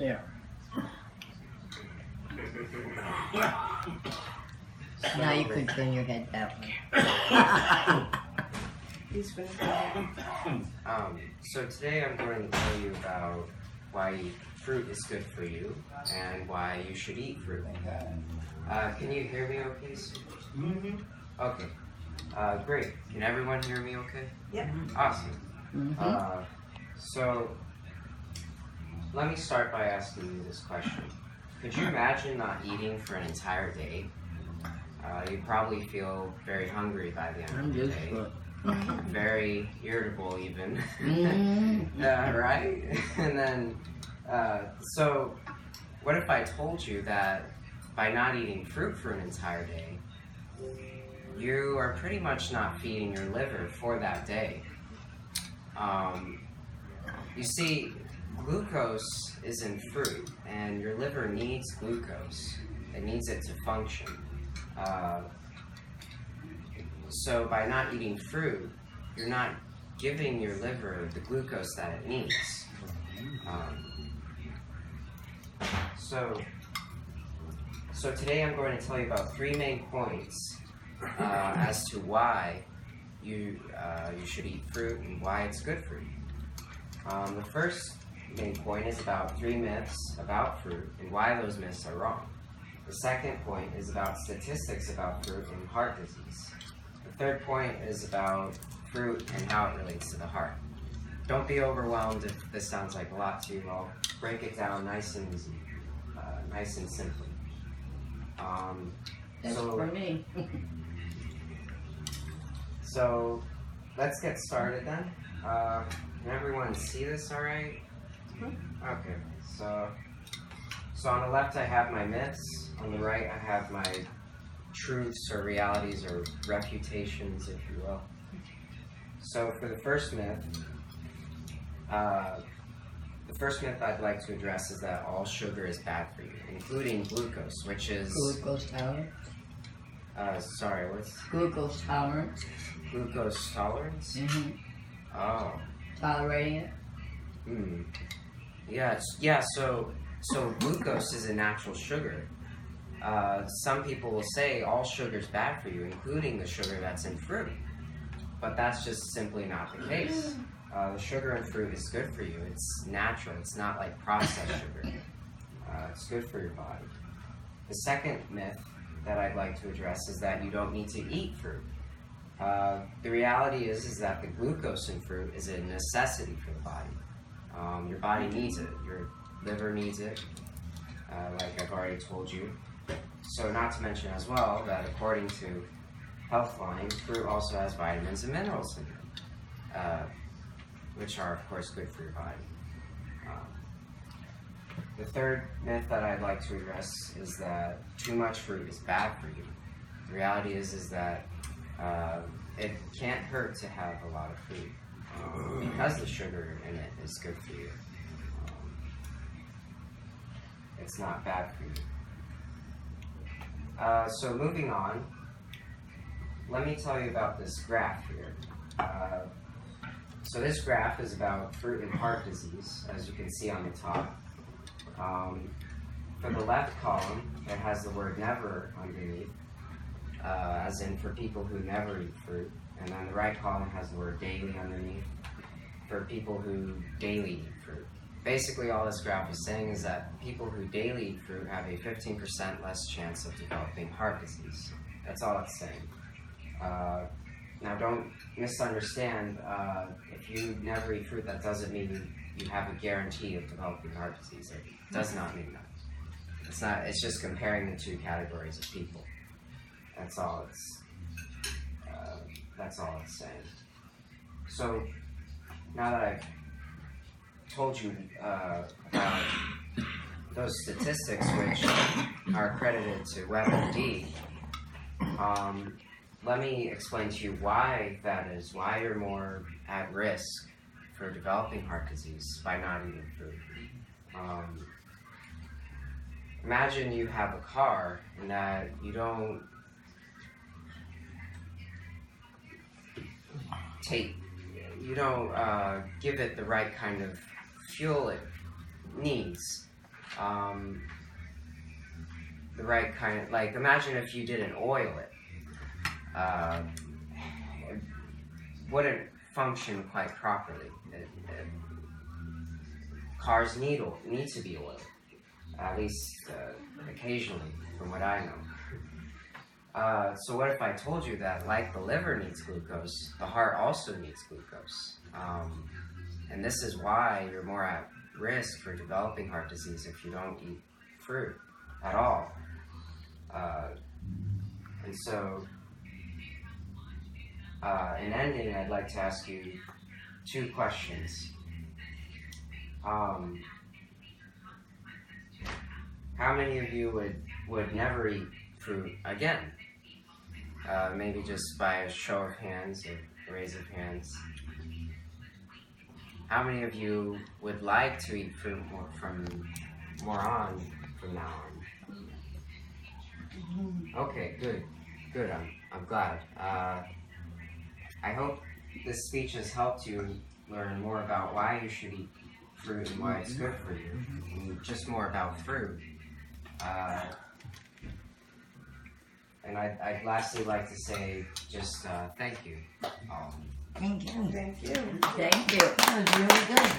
Yeah. Now you can turn your head that way. So today I'm going to tell you about why fruit is good for you and why you should eat fruit. Can you hear me okay, sir? Mm-hmm. Okay. Great. Can everyone hear me okay? Yep. Awesome. Mm-hmm. So let me start by asking you this question. Could you imagine not eating for an entire day? You'd probably feel very hungry by the end of the day. Very irritable even. Right? And then, so what if I told you that by not eating fruit for an entire day, you are pretty much not feeding your liver for that day? You see, glucose is in fruit, and your liver needs glucose. It needs it to function. So by not eating fruit, you're not giving your liver the glucose that it needs. So today I'm going to tell you about 3 main points as to why you should eat fruit and why it's good for you. The first main point is about 3 myths about fruit and why those myths are wrong. The second point is about statistics about fruit and heart disease. The third point is about fruit and how it relates to the heart. Don't be overwhelmed if this sounds like a lot to you. I'll break it down nice and easy, nice and simply. That's for me. So let's get started then. Can everyone see this all right? Okay, so on the left I have my myths, on the right I have my truths or realities or refutations, if you will. So for the first myth I'd like to address is that all sugar is bad for you, including glucose, which is... Glucose tolerance? Sorry, what's... Glucose tolerance? Glucose tolerance? Mm-hmm. Oh. Tolerating it? So glucose is a natural sugar. Some people will say all sugar is bad for you, including the sugar that's in fruit. But that's just simply not the case. The sugar in fruit is good for you. It's natural. It's not like processed sugar. It's good for your body. The second myth that I'd like to address is that you don't need to eat fruit. The reality is that the glucose in fruit is a necessity for the body. Your body needs it. Your liver needs it, like I've already told you. So not to mention as well that according to Healthline, fruit also has vitamins and minerals in it, which are of course good for your body. The third myth that I'd like to address is that too much fruit is bad for you. The reality is that it can't hurt to have a lot of fruit because the sugar in it is good for you. It's not bad for you. So moving on, let me tell you about this graph here. So this graph is about fruit and heart disease, as you can see on the top. For the left column, it has the word never underneath, as in for people who never eat fruit. And then the right column has the word daily underneath, for people who daily eat fruit. Basically, all this graph is saying is that people who daily eat fruit have a 15% less chance of developing heart disease. That's all it's saying. Now, don't misunderstand. If you never eat fruit, that doesn't mean you have a guarantee of developing heart disease. It does not mean that. It's not. It's just comparing the two categories of people. That's all it's saying. So now that I've told you about those statistics, which are credited to WebMD, let me explain to you why that is, why you're more at risk for developing heart disease by not eating fruit. Imagine you have a car and that you don't give it the right kind of fuel it needs. the right kind. Like, imagine if you didn't oil it. It wouldn't function quite properly. Cars need to be oiled, at least occasionally, from what I know. So what if I told you that, like the liver needs glucose, the heart also needs glucose, and this is why you're more at risk for developing heart disease if you don't eat fruit at all. And so, in ending, I'd like to ask you 2 questions. How many of you would never eat fruit again? Maybe just by a show of hands or raise of hands. How many of you would like to eat fruit from now on? Okay, good. I'm glad. I hope this speech has helped you learn more about why you should eat fruit and why it's good for you, and just more about fruit. And I'd lastly like to say just thank you all. Thank you. Thank you. That was really good.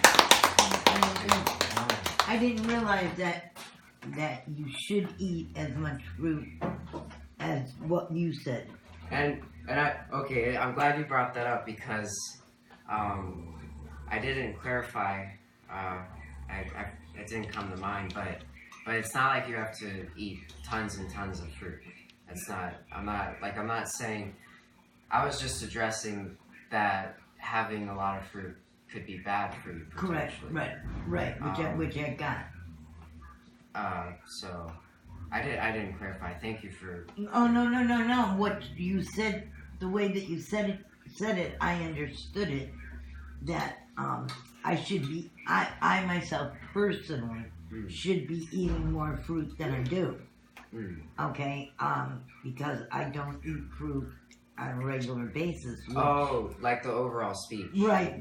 I didn't realize that you should eat as much fruit as what you said. And I'm glad you brought that up because I didn't clarify. It didn't come to mind, but it's not like you have to eat tons and tons of fruit. It's not. I'm not saying. I was just addressing that having a lot of fruit could be bad for you. Correct. Right. Which I got. So I didn't clarify. Thank you for. Oh no! What you said, the way that you said it, I understood it. That I should be. I myself personally should be eating more fruit than I do. Okay. Because I don't eat fruit on a regular basis. Oh, like the overall speech. Right.